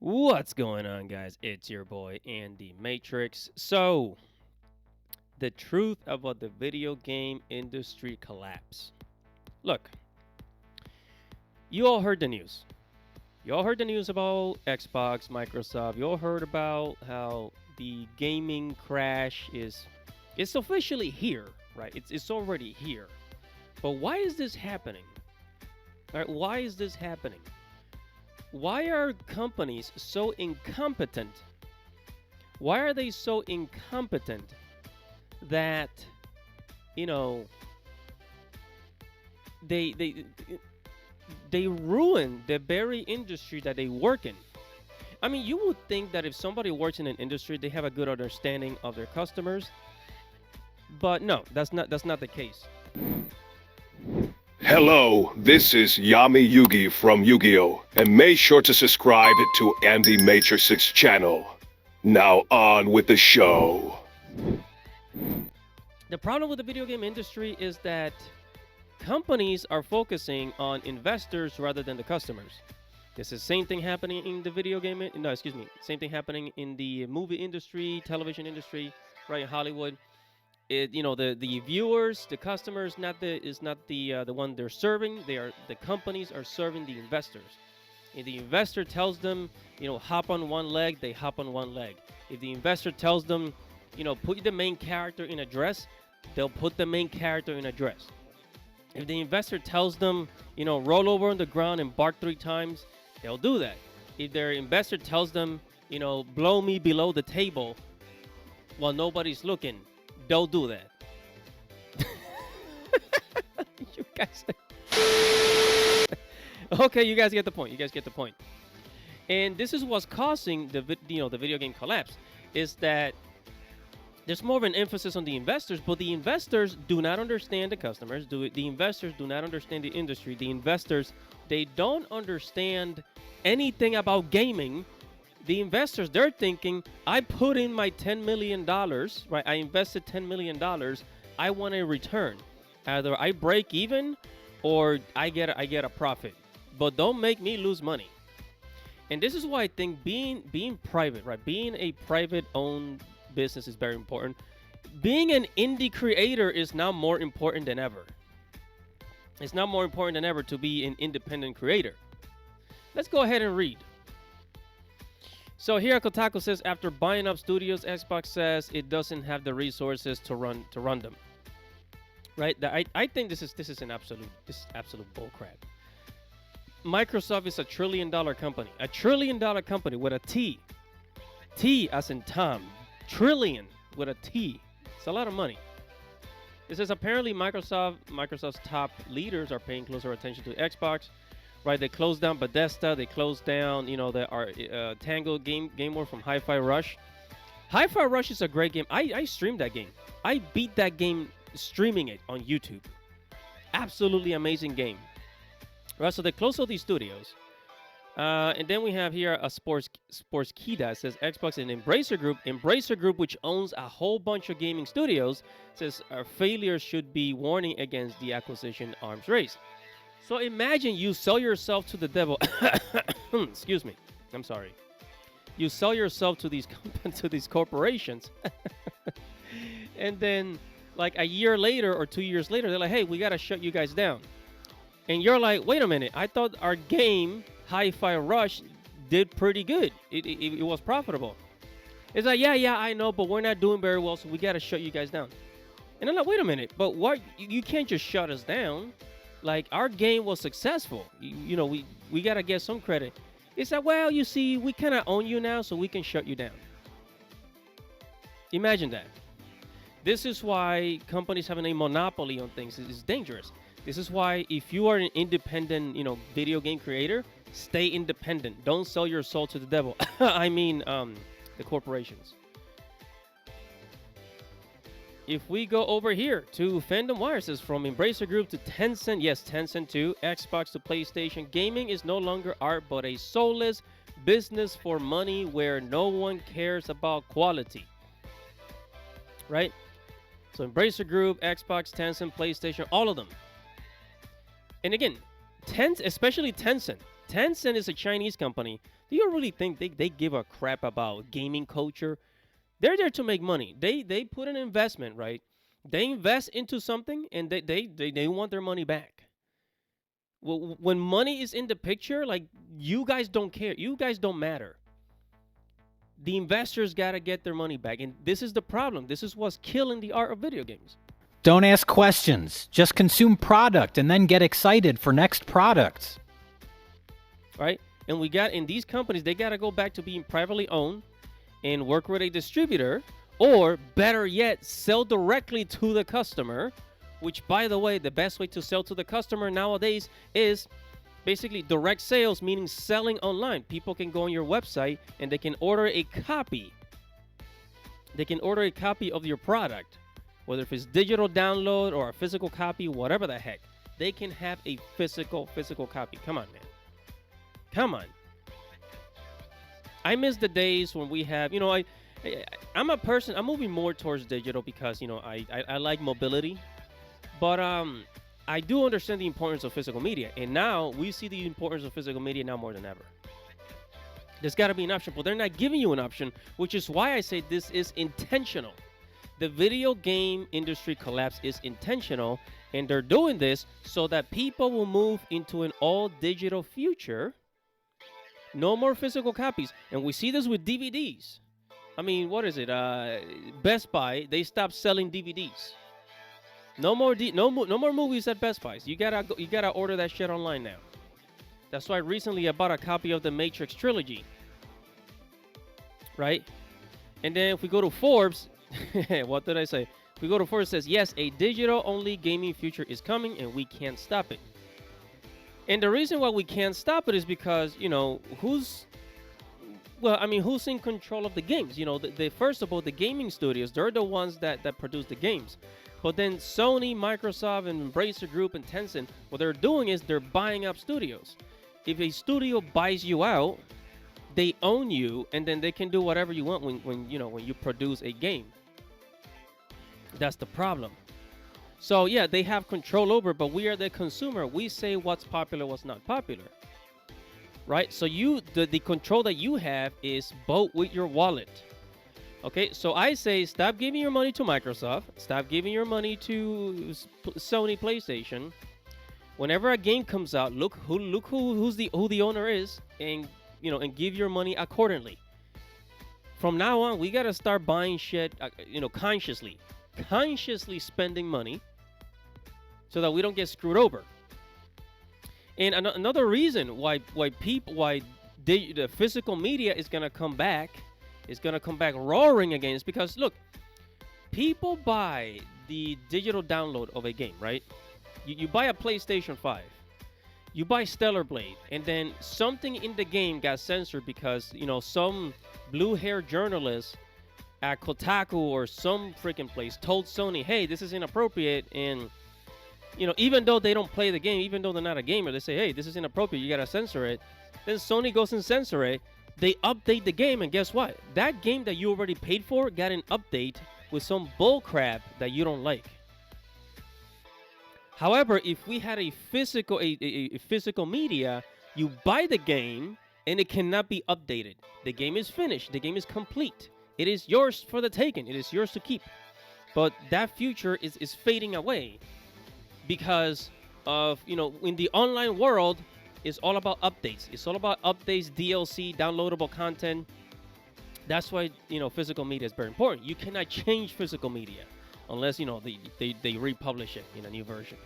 What's going on, guys? It's your boy Andy Matrix. So, the truth about the video game industry collapse. Look, you all heard the news. You all heard the news about Xbox, Microsoft. You all heard about how the gaming crash is it's officially here, right? It's already here. But why is this happening? All right, why is this happening? Why are companies so incompetent? Why are they so incompetent that you know they they ruin the very industry that they work in? I mean, you would think that if somebody works in an industry, they have a good understanding of their customers, but no, that's not the case. Hello, this is Yami Yugi from Yu-Gi-Oh! And make sure to subscribe to Andy Matrix's channel. Now on with the show. The problem with the video game industry is that companies are focusing on investors rather than the customers. This is same thing happening in the video game. No, excuse me. Same thing happening in the movie industry, television industry, right? In Hollywood, the viewers, the customers, not the one they're serving. The companies are serving the investors. If the investor tells them, hop on one leg, they hop on one leg. If the investor tells them, put the main character in a dress, they'll put the main character in a dress. If the investor tells them, roll over on the ground and bark 3 times, they'll do that. If their investor tells them, blow me below the table while nobody's looking, they'll do that. You guys. Okay, you guys get the point. You guys get the point. And this is what's causing the video game collapse, is that there's more of an emphasis on the investors, but the investors do not understand the customers. The investors do not understand the industry. The investors, they don't understand anything about gaming. The investors, they're thinking, I put in my $10 million, right? I invested $10 million. I want a return. Either I break even or I get a profit. But don't make me lose money. And this is why I think being private, right? Being a private-owned business is very important. Being an indie creator is now more important than ever. It's now more important than ever to be an independent creator. Let's go ahead and read. So here Kotaku says, after buying up studios, Xbox says it doesn't have the resources to run them. Right? I think this is absolute bullcrap. Microsoft is a $1 trillion company. A $1 trillion company with a T. T as in Tom. Trillion with a T. It's a lot of money. It says apparently Microsoft's top leaders are paying closer attention to Xbox. Right, they closed down Bethesda. They closed down, the Tango game world from Hi-Fi Rush. Hi-Fi Rush is a great game. I streamed that game. I beat that game streaming it on YouTube. Absolutely amazing game. Right, so they closed all these studios. And then we have here a Sports Kida says Xbox and Embracer Group, which owns a whole bunch of gaming studios, says our failure should be warning against the acquisition arms race. So imagine you sell yourself to the devil. Excuse me. I'm sorry. You sell yourself to these corporations. And then like a year later or 2 years later, they're like, hey, we got to shut you guys down. And you're like, wait a minute. I thought our game, Hi-Fi Rush, did pretty good. It was profitable. It's like, yeah, I know, but we're not doing very well, so we got to shut you guys down. And I'm like, wait a minute. But what? You can't just shut us down. Like, our game was successful. We got to get some credit. It's like, well, you see, we kind of own you now, so we can shut you down. Imagine that. This is why companies having a monopoly on things is dangerous. This is why if you are an independent, video game creator, stay independent. Don't sell your soul to the devil. I mean, the corporations. If we go over here to Fandom Wire, says from Embracer Group to Tencent, yes, Tencent to Xbox to PlayStation, gaming is no longer art but a soulless business for money where no one cares about quality. Right? So Embracer Group, Xbox, Tencent, PlayStation, all of them. And again, especially Tencent. Tencent is a Chinese company. Do you really think they give a crap about gaming culture? They're there to make money. They put an investment, right? They invest into something and they want their money back. Well, when money is in the picture, like, you guys don't care. You guys don't matter. The investors got to get their money back. And this is the problem. This is what's killing the art of video games. Don't ask questions. Just consume product and then get excited for next products. Right? And we got, in these companies, they got to go back to being privately owned and work with a distributor, or better yet, sell directly to the customer, which, by the way, the best way to sell to the customer nowadays is basically direct sales, meaning selling online. People can go on your website and they can order a copy. They can order a copy of your product, whether if it's digital download or a physical copy, whatever the heck. They can have a physical copy. Come on, man. Come on. I miss the days when we have, I'm a person, I'm moving more towards digital because, I like mobility. But I do understand the importance of physical media. And now we see the importance of physical media now more than ever. There's got to be an option, but they're not giving you an option, which is why I say this is intentional. The video game industry collapse is intentional, and they're doing this so that people will move into an all-digital future. No more physical copies. And we see this with DVDs. I mean, what is it? Best Buy, they stopped selling DVDs. No more movies at Best Buys. You gotta order that shit online now. That's why recently I bought a copy of the Matrix trilogy. Right? And then if we go to Forbes, what did I say? If we go to Forbes, it says, yes, a digital-only gaming future is coming and we can't stop it. And the reason why we can't stop it is because, who's in control of the games? First of all, the gaming studios, they're the ones that produce the games. But then Sony, Microsoft, and Embracer Group, and Tencent, what they're doing is they're buying up studios. If a studio buys you out, they own you, and then they can do whatever you want when you produce a game. That's the problem. So yeah, they have control over, but we are the consumer. We say what's popular, what's not popular. Right? So the control that you have is vote with your wallet. Okay, so I say stop giving your money to Microsoft, stop giving your money to Sony PlayStation. Whenever a game comes out, look who the owner is, and give your money accordingly. From now on, we gotta start buying shit, consciously spending money, so that we don't get screwed over. And another reason why the physical media is gonna come back roaring again is because, look, people buy the digital download of a game, right? You buy a PlayStation 5, you buy Stellar Blade, and then something in the game got censored because, some blue-haired journalist at Kotaku or some freaking place told Sony, hey, this is inappropriate, and, even though they don't play the game, even though they're not a gamer, they say, hey, this is inappropriate, you gotta censor it. Then Sony goes and censor it. They update the game, and guess what? That game that you already paid for got an update with some bull crap that you don't like. However, if we had a physical media, you buy the game and it cannot be updated. The game is finished. The game is complete. It is yours for the taking. It is yours to keep. But that future is fading away because of, in the online world, it's all about updates. It's all about updates, DLC, downloadable content. That's why, physical media is very important. You cannot change physical media unless, they republish it in a new version.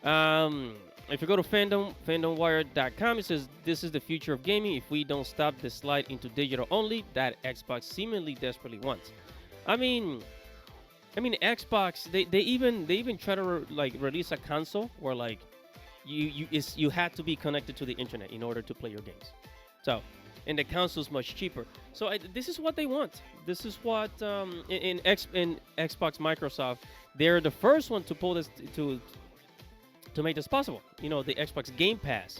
If you go to fandomwire.com, it says, this is the future of gaming. If we don't stop the slide into digital only that Xbox seemingly desperately wants. I mean, Xbox, they even try to release a console where you had to be connected to the internet in order to play your games. So, and the console's much cheaper. So this is what they want. This is what in Xbox, Microsoft, they're the first one to pull this to make this possible. The Xbox Game Pass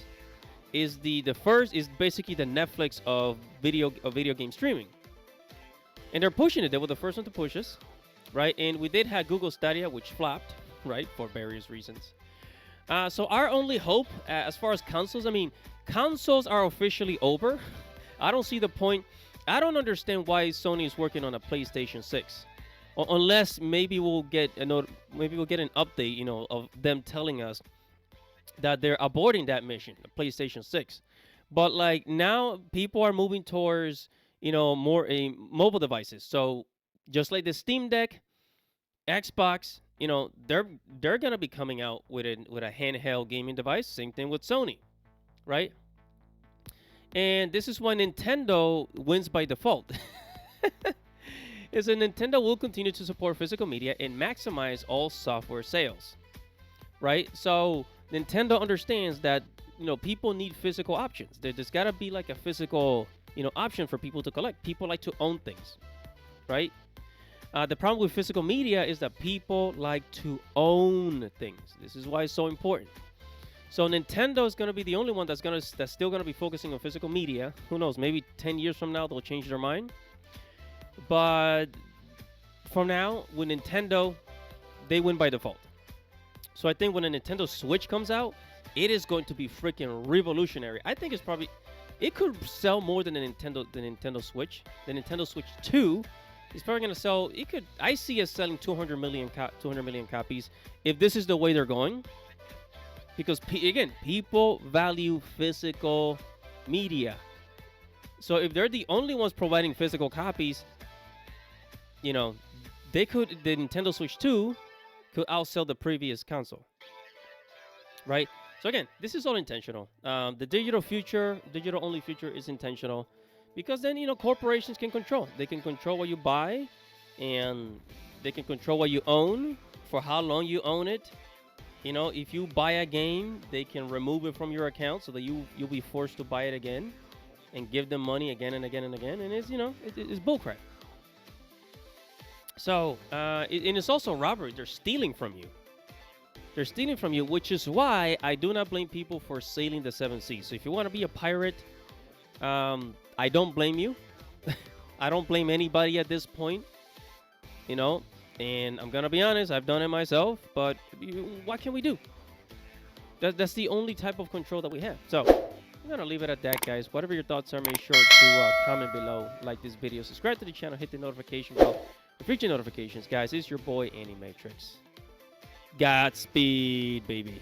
is the first, is basically the Netflix of video game streaming. And they're pushing it. They were the first one to push us, right? And we did have Google Stadia, which flopped, right, for various reasons. So our only hope, as far as consoles, I mean, consoles are officially over. I don't see the point. I don't understand why Sony is working on a PlayStation 6, unless maybe we'll get maybe we'll get an update, of them telling us that they're aborting that mission, the PlayStation 6. But like now, people are moving towards more mobile devices. So just like the Steam Deck, Xbox, they're gonna be coming out with a handheld gaming device. Same thing with Sony, right? And this is why Nintendo wins by default. Is that Nintendo will continue to support physical media and maximize all software sales, right? So Nintendo understands that people need physical options. There's got to be like a physical option for people to collect. People like to own things, right? The problem with physical media is that people like to own things. This is why it's so important. So Nintendo is going to be the only one that's still going to be focusing on physical media. Who knows? Maybe 10 years from now they'll change their mind. But for now, with Nintendo, they win by default. So I think when a Nintendo Switch comes out, it is going to be freaking revolutionary. I think it could sell more than the Nintendo Switch. The Nintendo Switch 2 is probably going to sell. I see it selling 200 million copies if this is the way they're going. Because again, people value physical media. So if they're the only ones providing physical copies, the Nintendo Switch 2 could outsell the previous console, right? So again, this is all intentional. The digital only future is intentional, because then corporations can control. They can control what you buy, and they can control what you own, for how long you own it. If you buy a game, they can remove it from your account so that you'll be forced to buy it again, and give them money again and again and again. And it's it's bullcrap. So and it's also robbery. They're stealing from you. They're stealing from you, which is why I do not blame people for sailing the seven seas. So if you want to be a pirate, I don't blame you. I don't blame anybody at this point. And I'm gonna be honest, I've done it myself. But what can we do? That's the only type of control that we have. So I'm gonna leave it at that, guys. Whatever your thoughts are, make sure to comment below, like this video, subscribe to the channel, hit the notification bell for future notifications, guys. It's your boy Animatrix. Godspeed, baby.